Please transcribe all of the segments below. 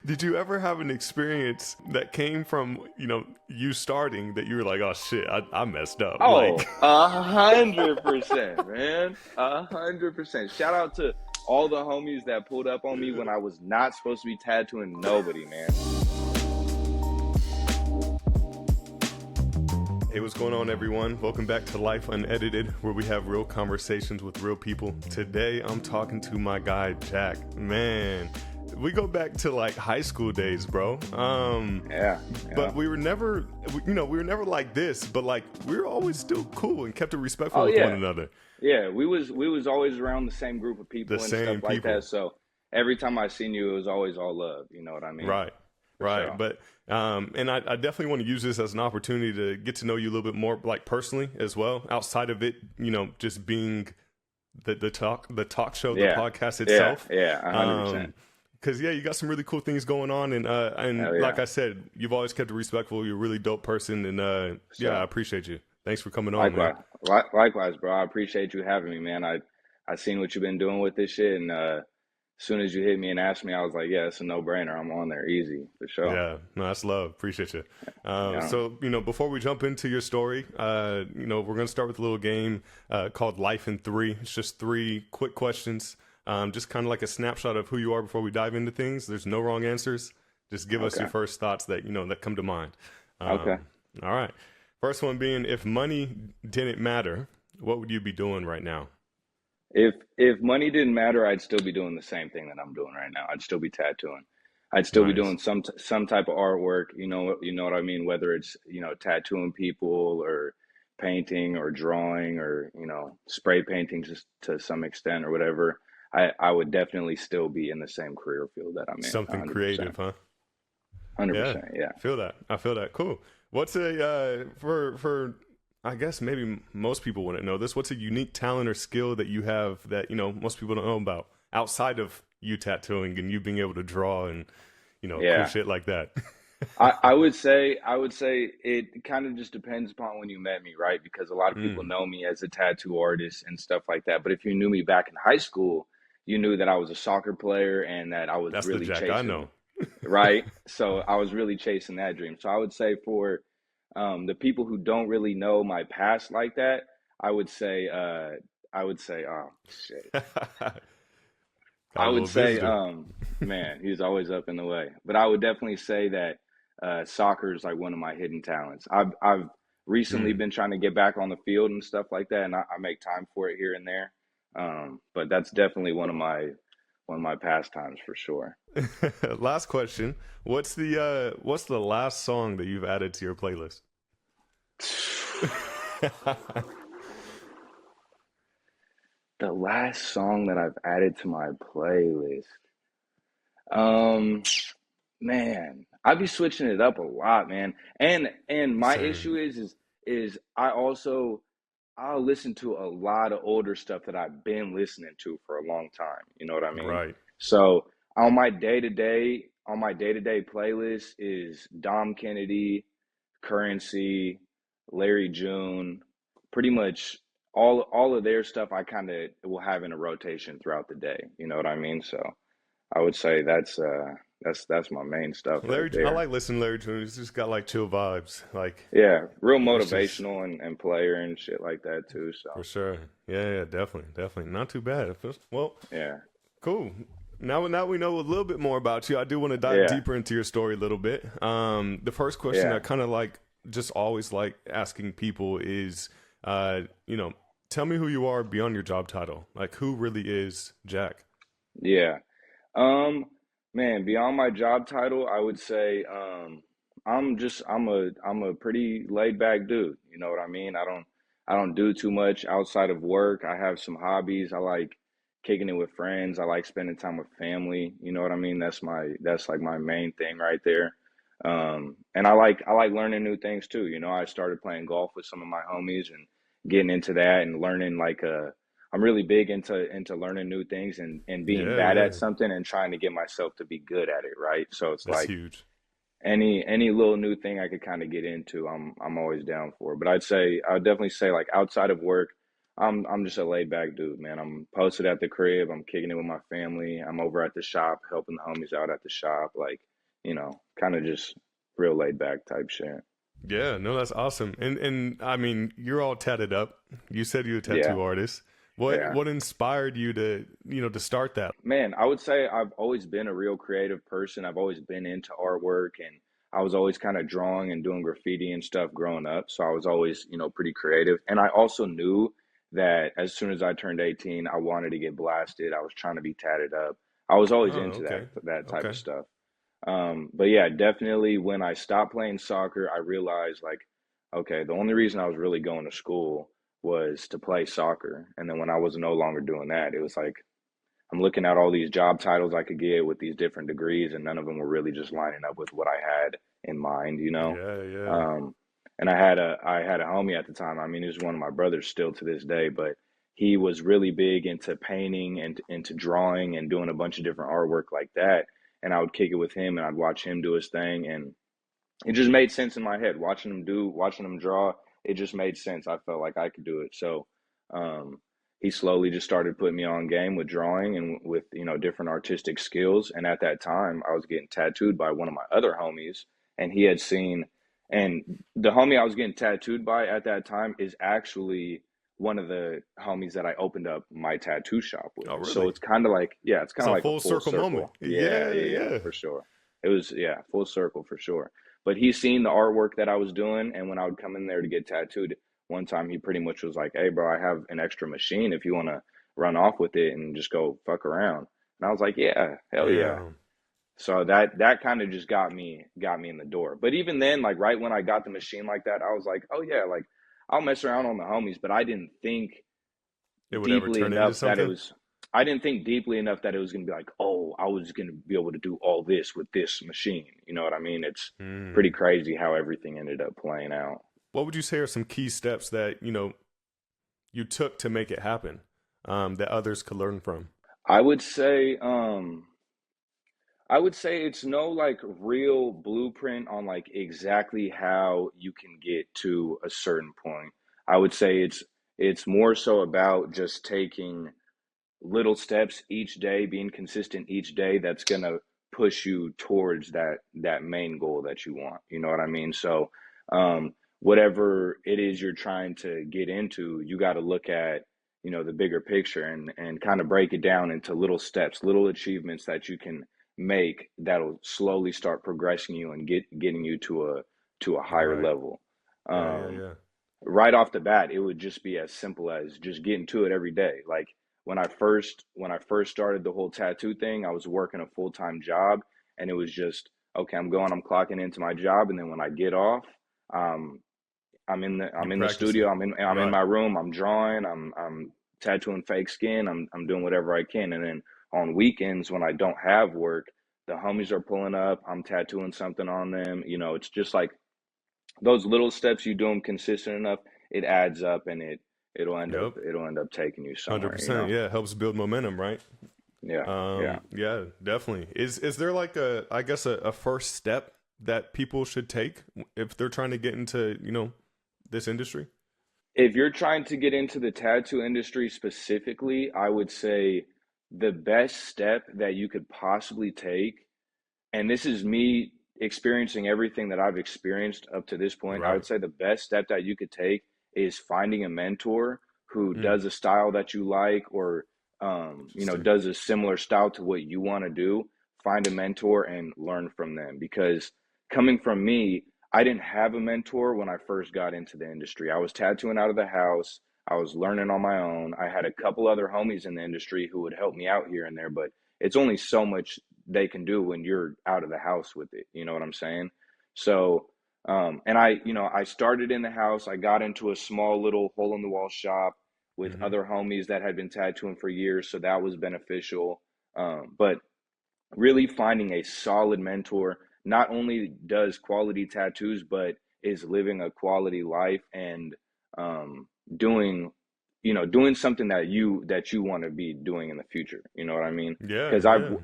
Did you ever have an experience that came from, you starting that you were like, oh shit, I messed up. Like, Oh, 100%, man. 100%. Shout out to all the homies that pulled up on me when I was not supposed to be tattooing nobody, man. hey, what's going on, everyone? Welcome back to Life Unedited, where we have real conversations with real people. Today, I'm talking to my guy, Jack. Man, we go back to like high school days, bro. Yeah, But yeah. we were never like this, but like we were always still cool and kept it respectful Oh with one yeah. another. Yeah, we was always around the same group of The people and stuff same like that. people. So every time I seen you, it was always all love. You know what I mean? Right, For right. sure. But I definitely want to use this as an opportunity to get to know you a little bit more, like personally as well, outside of it, just being the talk show, the Yeah, podcast yeah, itself. yeah. 100%. Um, because yeah, you got some really cool things going on, and Hell like yeah. I said, you've always kept it respectful. You're a really dope person, and yeah, I So appreciate you. Thanks for coming on, man. likewise, likewise, bro. I appreciate you having me, man. I seen what you've been doing with this shit, and as soon as you hit me and asked me, I was like, yeah, it's a no brainer. I'm on there, easy for sure. Yeah, no, that's love. Appreciate you. Yeah. So, before we jump into your story, we're going to start with a little game called Life in Three. It's just three quick questions, just kind of like a snapshot of who you are before we dive into things. There's no wrong answers. Just give us Okay. your first thoughts that come to mind. Okay. All right. First one being, if money didn't matter, what would you be doing right now? If money didn't matter, I'd still be doing the same thing that I'm doing right now. I'd still be tattooing. I'd still be Nice. doing some type of artwork. You know what I mean. Whether it's tattooing people or painting or drawing or spray painting just to some extent or whatever. I would definitely still be in the same career field that I'm in. Something 100%. creative, huh? Yeah, 100%. Yeah. feel that. I feel that. Cool. What's a for I guess maybe most people wouldn't know this. What's a unique talent or skill that you have that most people don't know about outside of you tattooing and you being able to draw and cool Yeah. shit like that? I would say it kind of just depends upon when you met me, right? Because a lot of people Mm, know me as a tattoo artist and stuff like that. But if you knew me back in high school, you knew that I was a soccer player and that I was that's the really Jack I chasing, know. right? So I was really chasing that dream. So I would say for the people who don't really know my past like that, I would say, oh shit. Got I a would little say, visitor. man, he's always up in the way. But I would definitely say that soccer is like one of my hidden talents. I've recently Mm. been trying to get back on the field and stuff like that, and I make time for it here and there. But that's definitely one of my pastimes for sure. Last question. What's the last song that you've added to your playlist? The last song that I've added to my playlist, um, man, I be switching it up a lot, man. And my issue Same. is I'll listen to a lot of older stuff that I've been listening to for a long time. You know what I mean? Right. So on my day-to-day playlist is Dom Kennedy, Currency, Larry June, pretty much all of their stuff I kind of will have in a rotation throughout the day. You know what I mean? So I would say that's my main stuff right I there. like listening to Larry June. He's just got like chill vibes. Like Yeah, real it's just motivational and player and shit like that too. So for sure. Yeah, yeah, definitely, definitely. Not too bad. Well, yeah, cool. Now we know a little bit more about you. I do want to dive yeah, deeper into your story a little bit. The first question I yeah, kind of like, just always like asking people is, uh, you know, tell me who you are beyond your job title. Like, who really is Jack? yeah. Um, Man, beyond my job title, I would say I'm a pretty laid back dude. You know what I mean? I don't do too much outside of work. I have some hobbies. I like kicking it with friends. I like spending time with family. You know what I mean? That's like my main thing right there. And I like learning new things too. I started playing golf with some of my homies and getting into that and learning I'm really big into learning new things and being Yeah, bad at yeah, something and trying to get myself to be good at it, right? So it's that's like huge. any little new thing I could kind of get into, I'm always down for. But I'd definitely say like outside of work, I'm just a laid back dude, man. I'm posted at the crib, I'm kicking it with my family, I'm over at the shop helping the homies out at the shop. Like kind of just real laid back type shit. Yeah, no, that's awesome. And I mean, you're all tatted up. You said you're a Yeah, tattoo artist. What yeah. inspired you to, to start that? Man, I would say I've always been a real creative person. I've always been into artwork, and I was always kind of drawing and doing graffiti and stuff growing up. So I was always, pretty creative. And I also knew that as soon as I turned 18, I wanted to get blasted. I was trying to be tatted up. I was always Oh, into okay. that type of Okay. stuff. But yeah, definitely when I stopped playing soccer, I realized like, okay, the only reason I was really going to school was to play soccer. And then when I was no longer doing that, it was like I'm looking at all these job titles I could get with these different degrees, and none of them were really just lining up with what I had in mind. Yeah, yeah. Um, and I had a homie at the time. I mean, he's one of my brothers still to this day, but he was really big into painting and into drawing and doing a bunch of different artwork like that. And I would kick it with him, and I'd watch him do his thing, and it just made sense in my head. Watching him draw, it just made sense. I felt like I could do it. So um, he slowly just started putting me on game with drawing and with different artistic skills. And at that time, I was getting tattooed by one of my other homies, and he had seen. And the homie I was getting tattooed by at that time is actually one of the homies that I opened up my tattoo shop with. Oh, So really? it's kind of like, yeah, it's kind of So like a full full circle moment. circle. Yeah, Yeah, yeah, yeah, yeah. for sure. It was, yeah, full circle for sure. But he seen the artwork that I was doing, and when I would come in there to get tattooed, one time he pretty much was like, "Hey, bro, I have an extra machine if you want to run off with it and just go fuck around." And I was like, "Yeah, hell yeah." Damn. So that kind of just got me in the door. But even then, like right when I got the machine like that, I was like, "Oh yeah, like I'll mess around on the homies," but It would ever deeply turn into enough that it something? was I didn't think deeply enough that it was going to be like, oh, I was going to be able to do all this with this machine. You know what I mean? It's pretty Hmm. crazy how everything ended up playing out. What would you say are some key steps that, you took to make it happen, that others could learn from? I would say, I would say it's no like real blueprint on like exactly how you can get to a certain point. I would say it's more so about just taking little steps each day, being consistent each day, that's going to push you towards that main goal that you want. You know what I mean? So whatever it is you're trying to get into, you got to look at the bigger picture and kind of break it down into little steps, little achievements that you can make that'll slowly start progressing you and getting you to a higher Right. level. Yeah, yeah, um yeah. right off the bat, it would just be as simple as just getting to it every day. Like when I first started the whole tattoo thing, I was working a full-time job, and it was just, okay, I'm clocking into my job, and then when I get off, um, You I'm in the practicing. studio, I'm in Right. my room, I'm drawing, I'm tattooing fake skin, I'm doing whatever I can, and then on weekends when I don't have work, the homies are pulling up, I'm tattooing something on them. It's just like those little steps, you do them consistent enough, it adds up, and it'll end up Yep. it'll end up taking you somewhere. 100%. Yeah, it helps build momentum, right? Yeah, yeah. Yeah, definitely. Is there like I guess a first step that people should take if they're trying to get into, this industry? If you're trying to get into the tattoo industry specifically, I would say the best step that you could possibly take, and this is me experiencing everything that I've experienced up to this point, I Right. would say the best step that you could take is finding a mentor who Mm, does a style that you like, or interesting. does a similar style to what you want to do. Find a mentor and learn from them, because coming from me, I didn't have a mentor when I first got into the industry. I was tattooing out of the house. I was learning on my own. I had a couple other homies in the industry who would help me out here and there, but it's only so much they can do when you're out of the house with it. You know what I'm saying? So, and I started in the house. I got into a small little hole in the wall shop with Hmm. other homies that had been tattooing for years. So that was beneficial. But really finding a solid mentor not only does quality tattoos, but is living a quality life and um, doing doing something that you want to be doing in the future. You know what I mean? Yeah, Because yeah.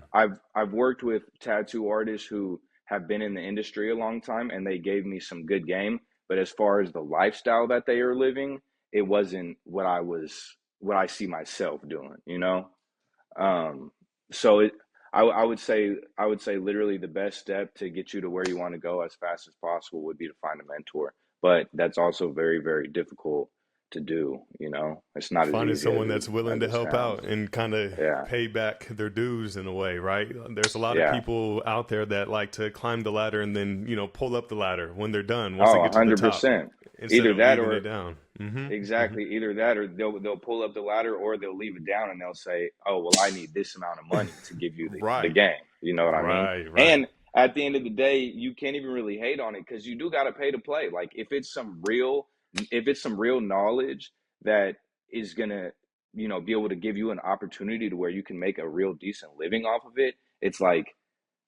I've worked with tattoo artists who have been in the industry a long time, and they gave me some good game, but as far as the lifestyle that they are living, it wasn't what I see myself doing. um, so I would say literally the best step to get you to where you want to go as fast as possible would be to find a mentor. But that's also very, very difficult to do, you know. It's not as Finding easy someone that's willing as to it help sounds. out and kind of Yeah. pay back their dues in a way, right? There's a lot of Yeah. people out there that like to climb the ladder and then, pull up the ladder when they're done, once they Oh, get to the top, 100%. instead Either of that leaving it or down. Hmm. exactly, either that or they'll pull up the ladder or they'll leave it down and they'll say, "Oh, well, I need this amount of money to give you the Right, game." You know what I mean? right, right, And at the end of the day, you can't even really hate on it because you do got to pay to play. Like if it's some real knowledge that is gonna, be able to give you an opportunity to where you can make a real decent living off of it. It's like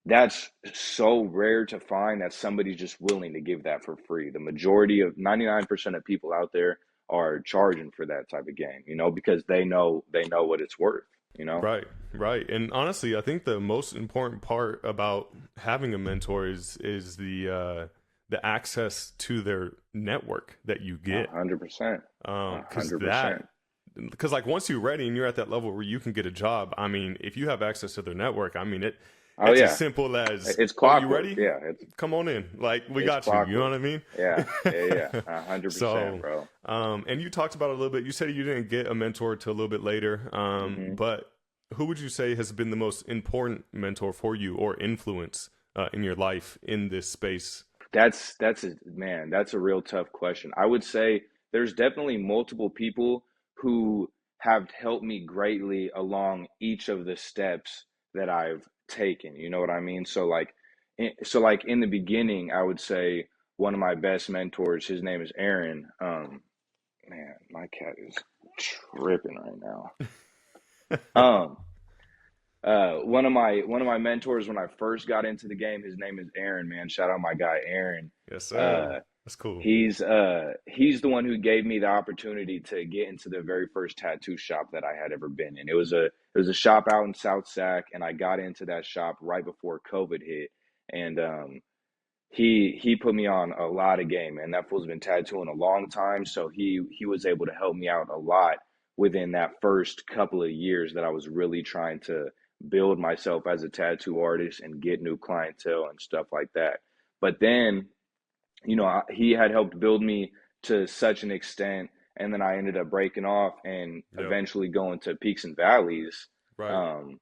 that's so rare to find that somebody's just willing to give that for free. The majority of 99% of people out there are charging for that type of game, because they know what it's worth, you know? right, right. And honestly, I think the most important part about having a mentor is the access to their network that you A get. hundred percent. A Because hundred percent. like once you're ready and you're at that level where you can get a job, I mean, if you have access to their network, I mean Oh it's as yeah. simple as, It's oh, you clockwork. ready? Yeah, Come on in. Like we it's got you. You know what clockwork. I mean? Yeah. Yeah, yeah. 100%, So, bro. and you talked about it a little bit. You said you didn't get a mentor till a little bit later. hmm But who would you say has been the most important mentor for you or influence in your life in this space? That's a man, that's a real tough question. I would say there's definitely multiple people who have helped me greatly along each of the steps that I've taken. You know what I mean? So like in the beginning, I would say one of my best mentors, his name is Aaron. Man, my cat is tripping right now. Um, one of my mentors when I first got into the game, his name is Aaron, man. Shout out my guy Aaron. Yes, sir. Uh, That's cool. he's the one who gave me the opportunity to get into the very first tattoo shop that I had ever been in. It was a shop out in South Sac, and I got into that shop right before COVID hit. And he put me on a lot of game, and that fool's been tattooing a long time, so he was able to help me out a lot within that first couple of years that I was really trying to build myself as a tattoo artist and get new clientele and stuff like that. But then, he had helped build me to such an extent, and then I ended up breaking off and Yep. eventually going to Peaks and Valleys. Right. Um,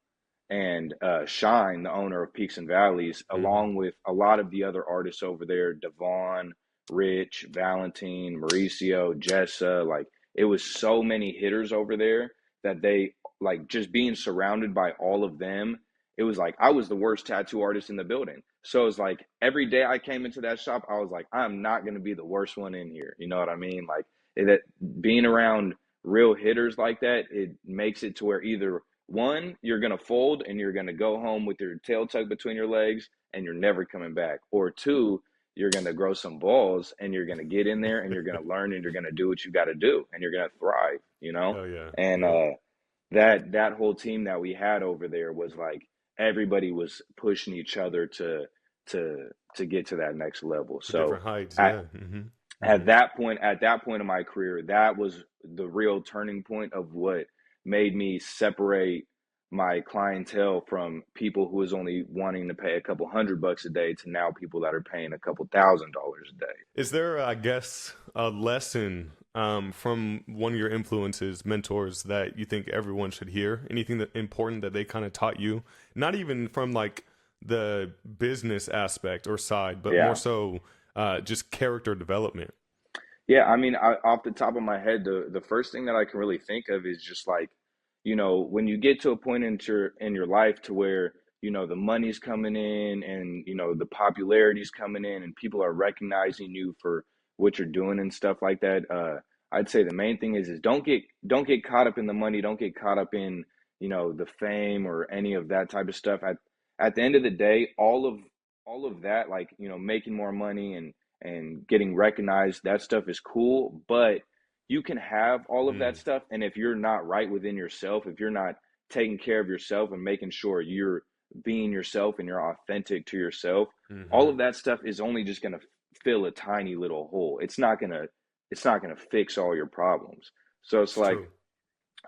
and Shine, the owner of Peaks and Valleys, Hmm. along with a lot of the other artists over there, Devon, Rich, Valentine, Mauricio, Jessa, like it was so many hitters over there that they like just being surrounded by all of them. It was like I was the worst tattoo artist in the building. So it's like every day I came into that shop, I was like, I'm not going to be the worst one in here. You know what I mean? Like that being around real hitters like that, it makes it to where either one, you're going to fold and you're going to go home with your tail tucked between your legs and you're never coming back. Or two, you're going to grow some balls and you're going to get in there and you're going to learn and you're going to do what you got to do and you're going to thrive, you know? Hell yeah. And Yep. that whole team that we had over there was like everybody was pushing each other to to get to that next level. To So different heights. at Yeah. Hmm. at Hmm. that point in my career, that was the real turning point of what made me separate my clientele from people who was only wanting to pay a couple $100 a day to now people that are paying a couple $1,000 a day. Is there, I guess, a lesson from one of your influences, mentors, that you think everyone should hear? Anything that important that they kind of taught you? Not even from like the business aspect or side, but more Yeah. so just character development. Yeah, I mean, off the top of my head, the first thing that I can really think of is just like, when you get to a point in your life to where, the money's coming in and, the popularity's coming in and people are recognizing you for what you're doing and stuff like that. I'd say the main thing is don't get caught up in the money, don't get caught up in, the fame or any of that type of stuff. At the end of the day, all of that, like, making more money and getting recognized, that stuff is cool, but you can have all of that Mm, stuff, and if you're not right within yourself, if you're not taking care of yourself and making sure you're being yourself and you're authentic to yourself, all mm-hmm. of that stuff is only just going to fill a tiny little hole. It's not going to fix all your problems. So it's It's like true.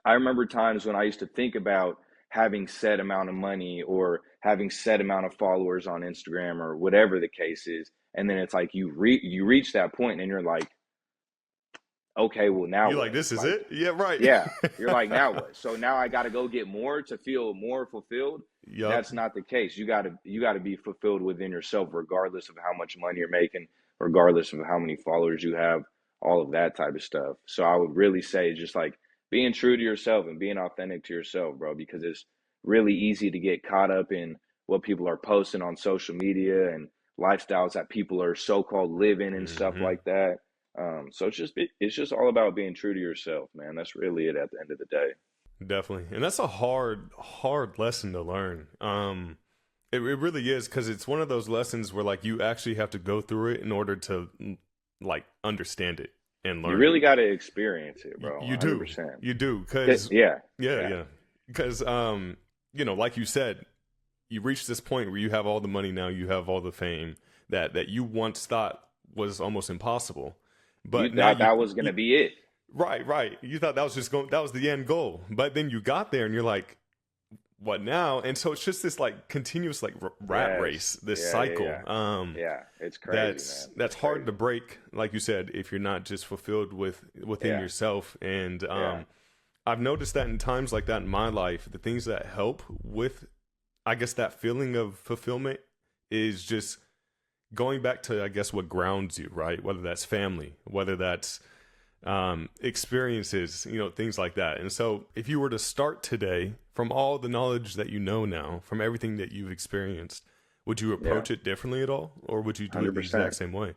I remember times when I used to think about having set amount of money or having set amount of followers on Instagram or whatever the case is. And then it's like you reach that point and you're like, okay, well now You're like, what? this is Like, it? Yeah, right. yeah, you're like, now what? So now I got to go get more to feel more fulfilled. Yup. That's not the case. You got to be fulfilled within yourself, regardless of how much money you're making, regardless of how many followers you have, all of that type of stuff. So I would really say just like being true to yourself and being authentic to yourself, bro, because it's really easy to get caught up in what people are posting on social media and lifestyles that people are so-called living and stuff Hmm. like that. So it's just all about being true to yourself, man. That's really it at the end of the day. Definitely. And that's a hard lesson to learn. It really is, because it's one of those lessons where like you actually have to go through it in order to like understand it and You learn it. really got to experience it, bro. You do. 100%. You do. Because, Yeah, yeah, yeah, yeah. Because, like you said, you reach this point where you have all the money now, you have all the fame that you once thought was almost impossible. you But now thought that was gonna be it. right, right. You thought that was just going, that was the end goal. But then you got there and you're like, what now? And so it's just this like continuous like rat Yes. race, this Yeah, yeah, cycle. yeah. Yeah, it's crazy, That's man. It's hard to crazy. break, like you said, if you're not just fulfilled within Yeah, yourself. And yeah, I've noticed that in times like that in my life, the things that help with, I guess, that feeling of fulfillment is just going back to, I guess, what grounds you, right? Whether that's family, whether that's experiences, things like that. And so if you were to start today from all the knowledge that you know now, from everything that you've experienced, would you yeah. approach it differently at all? Or would you do it the exact 100%. same way?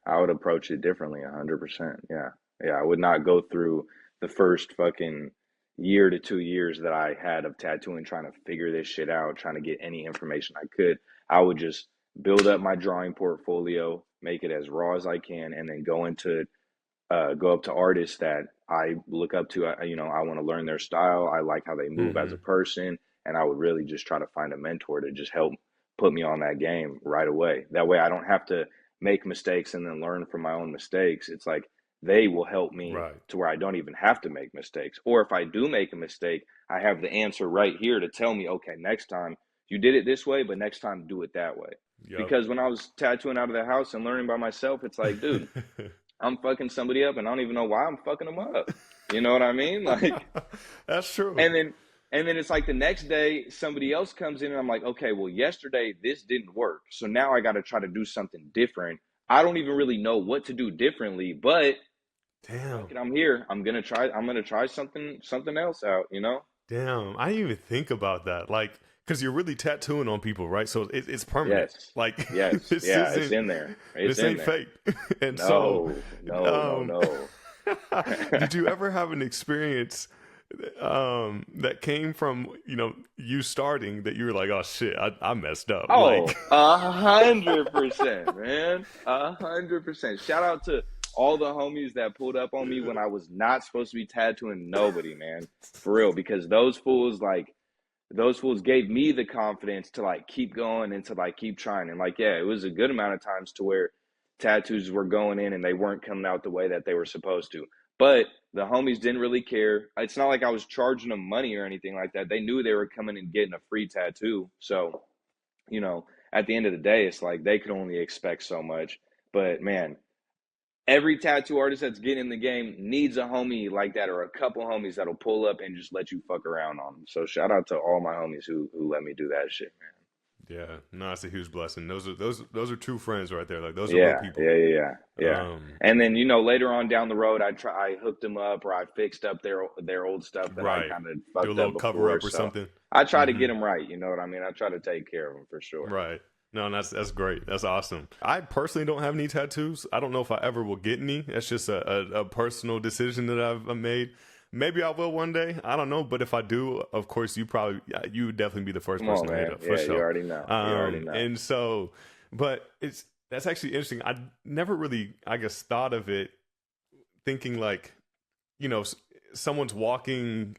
I would approach it differently, 100%. Yeah. Yeah. I would not go through the first fucking year to 2 years that I had of tattooing, trying to figure this shit out, trying to get any information I could. I would just build up my drawing portfolio, make it as raw as I can, and then go up to artists that I look up to. I want to learn their style. I like how they move as a Mm-hmm. person, and I would really just try to find a mentor to just help put me on that game right away. That way, I don't have to make mistakes and then learn from my own mistakes. It's like they will help me Right. to where I don't even have to make mistakes. Or if I do make a mistake, I have the answer right here to tell me, okay, next time you did it this way, but next time do it that way. Yep. Because when I was tattooing out of the house and learning by myself, it's like, dude, I'm fucking somebody up and I don't even know why I'm fucking them up. You know what I mean? Like, That's true. and then it's like the next day somebody else comes in and I'm like, okay, well yesterday this didn't work. So now I got to try to do something different. I don't even really know what to do differently, but fuck Damn. it, I'm here. I'm going to try something else out, you know? Damn. I didn't even think about that. Like, because you're really tattooing on people, right? So it's permanent. Yes. Like, Yes. this Yeah, it's isn't, in there. It's this in ain't there. fake. And so, No. No, no, um, no. did you ever have an experience that came from, you starting that you were like, oh shit, I messed up. Like, Oh, 100%, man. 100%. Shout out to all the homies that pulled up on me when I was not supposed to be tattooing nobody, man. For real, because those fools gave me the confidence to like keep going and to like keep trying. And like, yeah, it was a good amount of times to where tattoos were going in and they weren't coming out the way that they were supposed to. But the homies didn't really care. It's not like I was charging them money or anything like that. They knew they were coming and getting a free tattoo. So, at the end of the day, it's like they could only expect so much. But man, every tattoo artist that's getting in the game needs a homie like that or a couple homies that'll pull up and just let you fuck around on them. So shout out to all my homies who let me do that shit, man. yeah, no, it's a huge blessing. Those are true friends right there. Like, those are real Yeah, people. yeah, yeah, yeah, yeah. Um, And then later on down the road, I hooked them up or I fixed up their old stuff that I right. kind of Do a fucked little up cover before. up or So something. I try to Hmm. get them right. You know what I mean? I try to take care of them for sure. Right. No, and that's great. That's awesome. I personally don't have any tattoos. I don't know if I ever will get any. That's just a personal decision that I've made. Maybe I will one day. I don't know. But if I do, of course, you would definitely be the first Come person on, to hit man. up for Yeah, you sure. already know. You already know. And so, but that's actually interesting. I never really, I guess, thought of it thinking like, you know, someone's walking,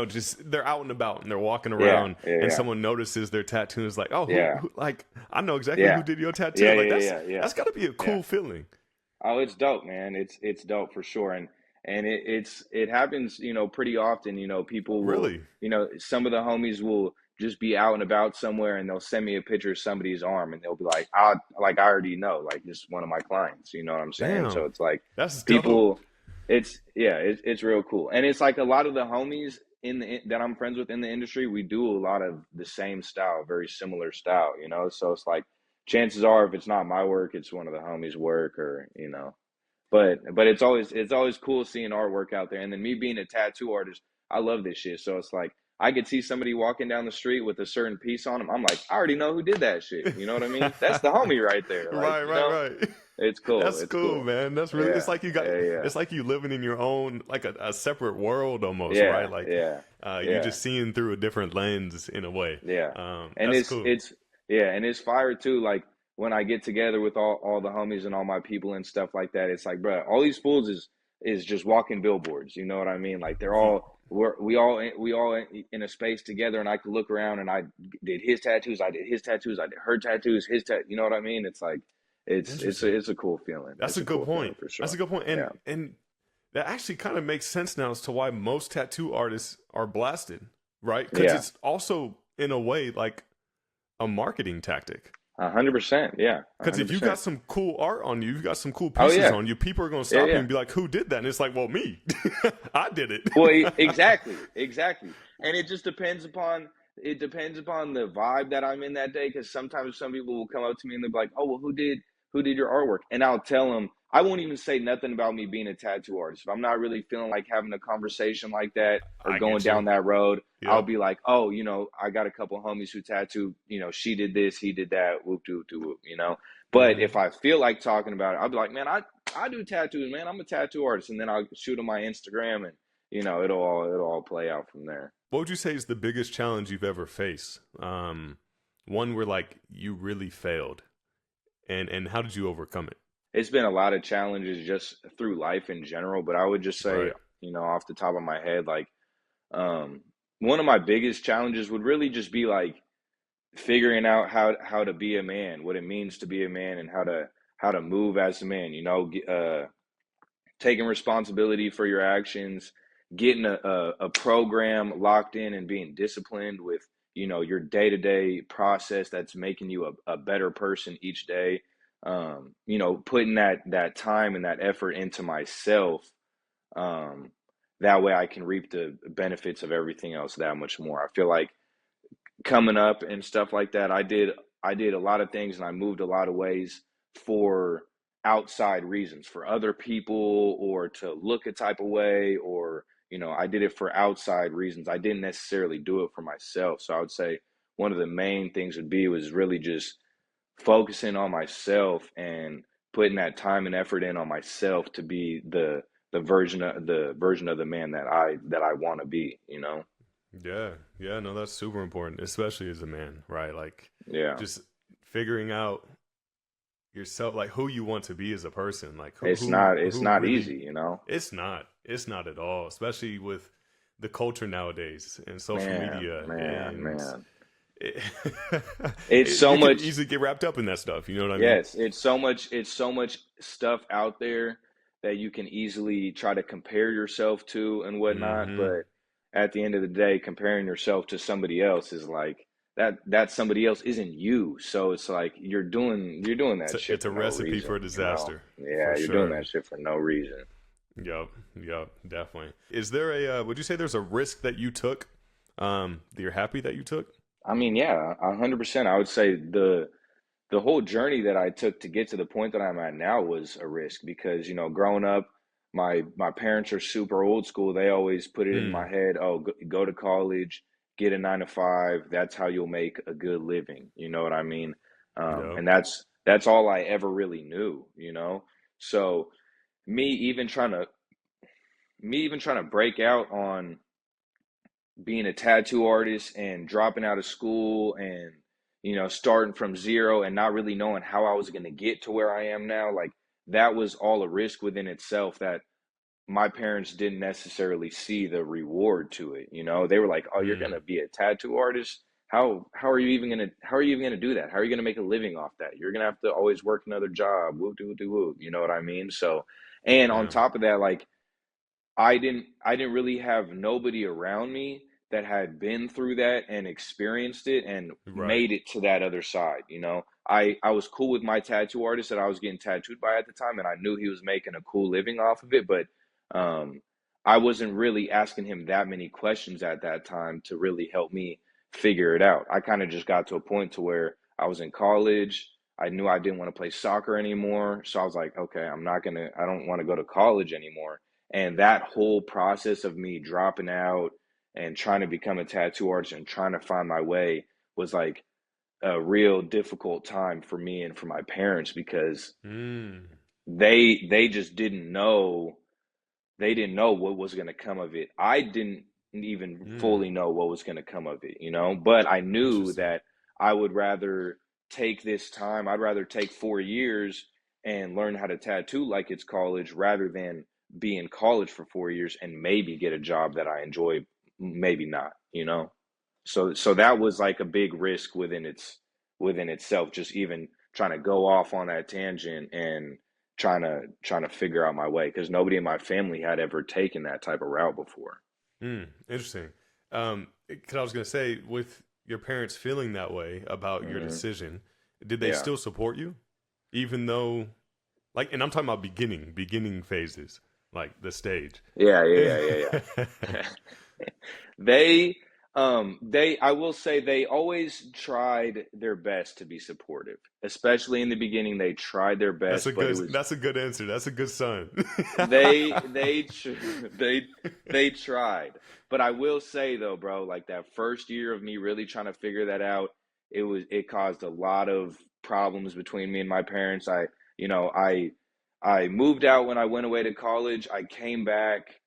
just they're out and about and they're walking Yeah, around and yeah, someone notices their tattoo and is like, oh, yeah, like, I know exactly yeah, who did your tattoo. yeah, yeah, Like, yeah, that's, yeah, yeah, that's gotta be a yeah. cool feeling. Oh, it's dope, man. It's dope for sure, and it happens, pretty often. People will, Really? some of the homies will just be out and about somewhere, and they'll send me a picture of somebody's arm, and they'll be like, I already know, like, just one of my clients, you know what I'm saying? So Damn, it's like that's dope. people, it's real cool, and it's like a lot of the homies that I'm friends with in the industry, we do a lot of the same style, very similar style, you know. So it's like chances are, if it's not my work, it's one of the homies' work, or you know. But it's always cool seeing artwork out there. And then me being a tattoo artist, I love this shit. So it's like I could see somebody walking down the street with a certain piece on them. I'm like, I already know who did that shit. You know what I mean? That's the homie right there. Like, Right, you right, know, right. it's cool. That's It's cool, cool. man. That's really, it's Yeah, like you got, yeah, it's like you living in your own, like a separate world almost, right? yeah, Like, yeah, you yeah, just seeing through a different lens in a way. yeah. And That's it's cool. it's yeah, and it's fire too. Like when I get together with all the homies and all my people and stuff like that, it's like, bro, all these fools is just walking billboards. You know what I mean? Like we all in a space together, and I could look around and I did his tattoos, I did his tattoos, I did her tattoos, you know what I mean? It's like Interesting. it's a cool feeling. That's It's a a good cool feeling point. for That's a sure. good point. Yeah. And that actually kind of makes sense now as to why most tattoo artists are blasted, right? Because Yeah. it's also in a way like a marketing tactic. 100%. Yeah. Because if you 100%. got some cool art on you, you've got some cool Oh pieces yeah. on you, people are going to Yeah, stop you yeah. and be like, who did that? And it's like, well, me. I did it. Well, exactly, exactly. And it depends upon the vibe that I'm in that day. Because sometimes some people will come up to me and they'll be like, "Oh, well, who did your artwork?" And I'll tell them I won't even say nothing about me being a tattoo artist. If I'm not really feeling like having a conversation like that or I going get you. down that road, I'll Yep. be like, "Oh, I got a couple homies who tattoo. She did this, he did that. Whoop doo doo whoop." But if Hmm. I feel like talking about it, I'll be like, "Man, I do tattoos, man. I'm a tattoo artist," and then I'll shoot on my Instagram, and it'll all play out from there. What would you say is the biggest challenge you've ever faced? One where like you really failed, and how did you overcome it? It's been a lot of challenges just through life in general, but I would just say, Right. off the top of my head, like um, one of my biggest challenges would really just be like figuring out how to be a man, what it means to be a man, and how to move as a man. Taking responsibility for your actions, getting a program locked in, and being disciplined with your day-to-day process that's making you a better person each day. Putting that time and that effort into myself, um, that way I can reap the benefits of everything else that much more. I feel like coming up and stuff like that, I did a lot of things, and I moved a lot of ways for outside reasons, for other people, or to look a type of way, or I did it for outside reasons. I didn't necessarily do it for myself. So I would say one of the main things would be was really just focusing on myself and putting that time and effort in on myself to be the version of the man that I want to be. Yeah. Yeah. No, that's super important, especially as a man, right? Like Yeah. just figuring out yourself, like who you want to be as a person, like who It's who not it's who not really. easy. It's not at all, especially with the culture nowadays and social Man, media, man, and man. it, It's so you can much. easily get wrapped up in that stuff. You know what I mean? Yes, it's so much stuff out there that you can easily try to compare yourself to and whatnot, Hmm. but at the end of the day, comparing yourself to somebody else is like that somebody else isn't you. So it's like you're doing It's that a, shit it's for a no recipe for reason. disaster, Yeah, for you're doing sure. that shit for no reason. Yep, yep, definitely. Is there a? Would you say there's a risk that you took? That you're happy that you took? I mean, yeah, 100%. I would say the whole journey that I took to get to the point that I'm at now was a risk because, growing up, my parents are super old school. They always put it in my Mm. head, oh, go to college, get a 9 to 5. That's how you'll make a good living. You know what I mean? Yep. And that's all I ever really knew. So me even trying to me even trying to break out on being a tattoo artist and dropping out of school and starting from zero and not really knowing how I was going to get to where I am now, like that was all a risk within itself that my parents didn't necessarily see the reward to it. They were like, "Oh, you're going Mm. to be a tattoo artist? How are you even going to do that? How are you going to make a living off that? You're going to have to always work another job. Whoop de whoop de whoop." You know what I mean? So, and on Yeah. top of that, like I didn't really have nobody around me that had been through that and experienced it and Right. made it to that other side, you know. I was cool with my tattoo artist that I was getting tattooed by at the time, and I knew he was making a cool living off of it, but um I wasn't really asking him that many questions at that time to really help me figure it out. I kind of just got to a point to where I was in college. I knew I didn't want to play soccer anymore. So I was like, okay, I don't want to go to college anymore. And that whole process of me dropping out and trying to become a tattoo artist and trying to find my way was like a real difficult time for me and for my parents because Mm. they just didn't know what was going to come of it. I didn't even Mm. fully know what was going to come of it, you know, but I knew Interesting. that I would rather take this time. I'd rather take 4 years and learn how to tattoo like it's college rather than be in college for 4 years and maybe get a job that I enjoy, maybe not, you know? So that was like a big risk within itself, just even trying to go off on that tangent and trying to figure out my way because nobody in my family had ever taken that type of route before. Mm. Interesting. 'Cause I was gonna say, with your parents feeling that way about your Hmm. decision, did they Yeah, still support you, even though, like, and I'm talking about beginning phases, like the stage. yeah, yeah, yeah, yeah. I will say they always tried their best to be supportive, especially in the beginning. They tried their That's a best, but it good. was That's a good answer. That's a good son. they they tried. But I will say though, bro, like that first year of me really trying to figure that out, it caused a lot of problems between me and my parents. You know, I moved out when I went away to college. I came back,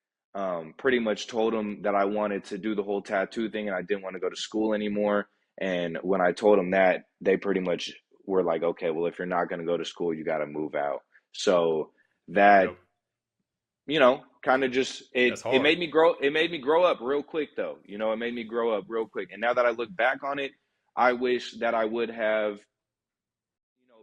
pretty much told them that I wanted to do the whole tattoo thing and I didn't want to go to school anymore. And when I told them that, they pretty much were like, okay, well, if you're not going to go to school, you got to move out. So that, Yep. kind of just That's hard. it made me grow up real quick though. It made me grow up real quick. And now that I look back on it, I wish that I would have,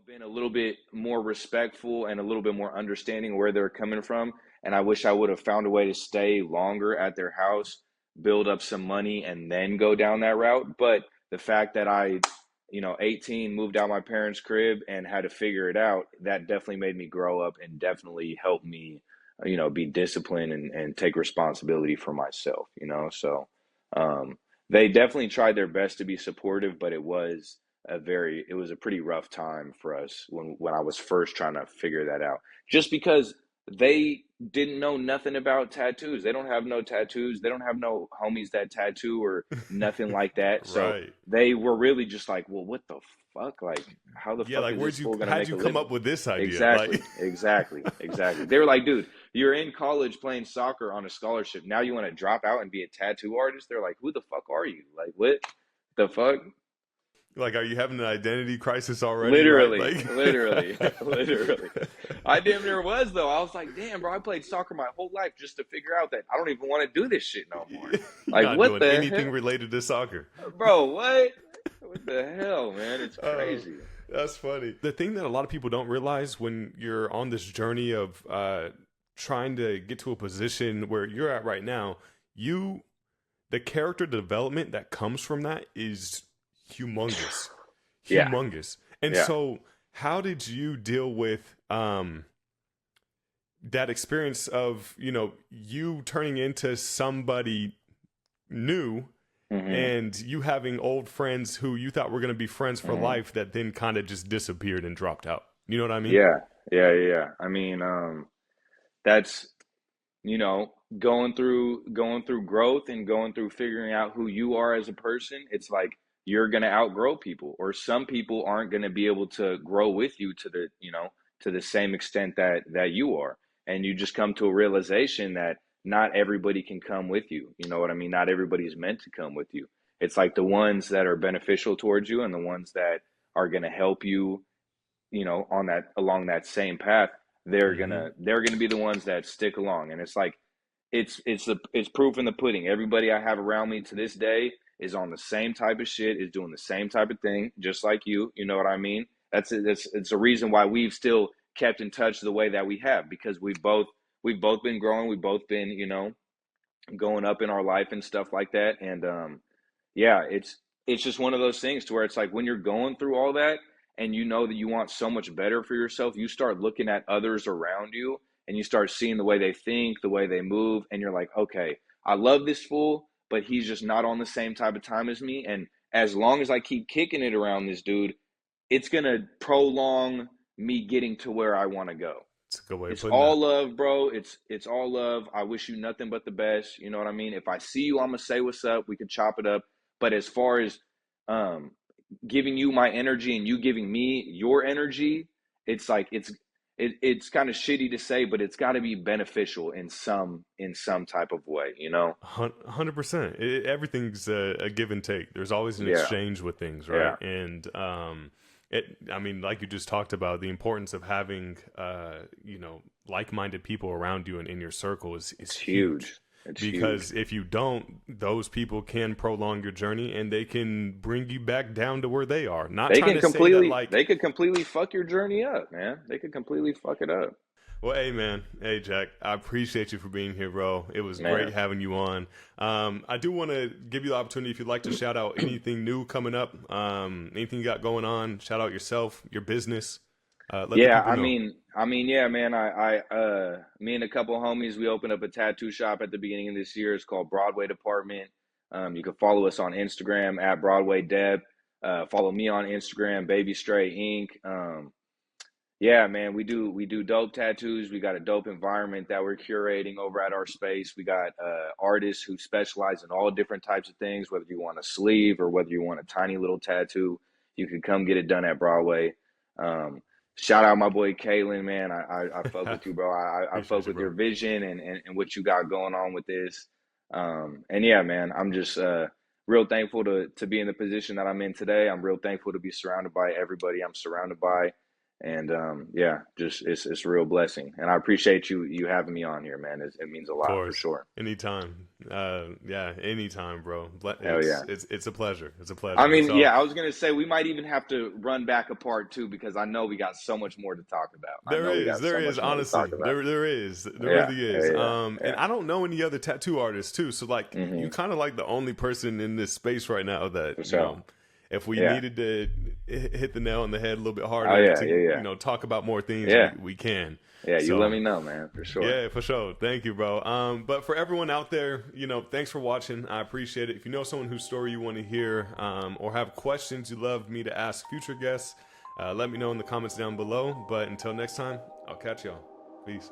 been a little bit more respectful and a little bit more understanding where they're coming from. And I wish I would have found a way to stay longer at their house, build up some money, and then go down that route. But the fact that 18, moved out my parents' crib and had to figure it out, that definitely made me grow up and definitely helped me, be disciplined and take responsibility for myself, So they definitely tried their best to be supportive, but it was a pretty rough time for us when I was first trying to figure that out. Just because they didn't know nothing about tattoos. They don't have no tattoos. They don't have no homies that tattoo or nothing like that. So Right. they were really just like, well, what the fuck? Like, how the Yeah. fuck Like, is this where'd you? fool gonna How'd make you a come living? up with this idea? Like, Exactly, exactly, exactly. They were like, dude, you're in college playing soccer on a scholarship. Now you want to drop out and be a tattoo artist? They're like, who the fuck are you? Like, what the fuck? like, are you having an identity crisis already? Right. Literally, Like. literally, literally. I damn near was though. I was like, damn, bro, I played soccer my whole life just to figure out that I don't even want to do this shit no more. You're Like, not what doing the anything hell, related to soccer. bro? What? What the hell, man? It's Oh, crazy. that's funny. The thing that a lot of people don't realize when you're on this journey of trying to get to a position where you're at right now, you the character development that comes from that is humongous, Yeah, humongous. And yeah. so, how did you deal with that experience of you turning into somebody new Hmm. and you having old friends who you thought were going to be friends for Hmm. life that then kind of just disappeared and dropped out. You know what I mean? Yeah, yeah, yeah, yeah. I mean, that's going through growth and going through figuring out who you are as a person. It's like you're going to outgrow people, or some people aren't going to be able to grow with you to the same extent that you are. And you just come to a realization that not everybody can come with you. You know what I mean? Not everybody's meant to come with you. It's like the ones that are beneficial towards you and the ones that are going to help you, on that along that same path. they're Mm-hmm. gonna they're gonna be the ones that stick along. And it's like it's proof in the pudding. Everybody I have around me to this day is on the same type of shit, is doing the same type of thing, just like you know what I mean? It's a reason why we've still kept in touch the way that we have, because we've both been growing, we've both been, going up in our life and stuff like that. And yeah, it's just one of those things to where it's like when you're going through all that and you know that you want so much better for yourself, you start looking at others around you and you start seeing the way they think, the way they move, and you're like, okay, I love this fool, but he's just not on the same type of time as me. And as long as I keep kicking it around this dude, it's gonna prolong me getting to where I want to go. It's a good way of It's putting all that. love, bro. It's all love. I wish you nothing but the best. You know what I mean? If I see you, I'm gonna say what's up. We can chop it up. But as far as um, giving you my energy and you giving me your energy, it's like it's kind of shitty to say, but it's got to be beneficial in some type of way. You know? 100%. Everything's a give and take. There's always an Yeah, exchange with things, right? yeah. And I mean, like you just talked about, the importance of having, like-minded people around you and in your circle is It's huge. huge. It's huge. Because if you don't, those people can prolong your journey and they can bring you back down to where they are. Not trying to say that, like, They could completely fuck your journey up, man. They could completely fuck it up, well, hey man, hey Jack, I appreciate you for being here, bro. It was great man. having you on. I do want to give you the opportunity if you'd like to shout out anything new coming up, anything you got going on. Shout out yourself, your business. Let the Yeah, people know. yeah, man. Me and a couple homies, we opened up a tattoo shop at the beginning of this year. It's called Broadway Department. You can follow us on Instagram at Broadway Deb. Follow me on Instagram, Baby Stray Inc. Yeah, man, we do dope tattoos. We got a dope environment that we're curating over at our space. We got artists who specialize in all different types of things. Whether you want a sleeve or whether you want a tiny little tattoo, you can come get it done at Broadway. Um, Shout out my boy Kalen, man. I fuck with you, bro. I fuck Appreciate you, with bro. your vision and what you got going on with this. And yeah, man, I'm just real thankful to be in the position that I'm in today. I'm real thankful to be surrounded by everybody I'm surrounded by. And yeah, just it's a real blessing, and I appreciate you having me on here, man. It means a Of lot for course, sure. anytime. Yeah, anytime, bro. Hell yeah. It's a pleasure. It's a I pleasure. mean, So yeah, I was gonna say we might even have to run back a part two because I know we got so much more to talk about. I know we got there so is much more to talk honestly, about. there Yeah, really yeah, is. yeah, And yeah. I don't know any other tattoo artists too. So like, you Mm-hmm. kind of like the only person in this space right now that For sure. if we Yeah. needed to hit the nail on the head a little bit Oh harder yeah, to yeah, yeah, talk about more things, yeah, we can. yeah. You let So me know, man, for sure. yeah, for sure. Thank you, bro. But for everyone out there, thanks for watching. I appreciate it. If you know someone whose story you want to hear, or have questions you'd love me to ask future guests, let me know in the comments down below. But until next time, I'll catch y'all. Peace.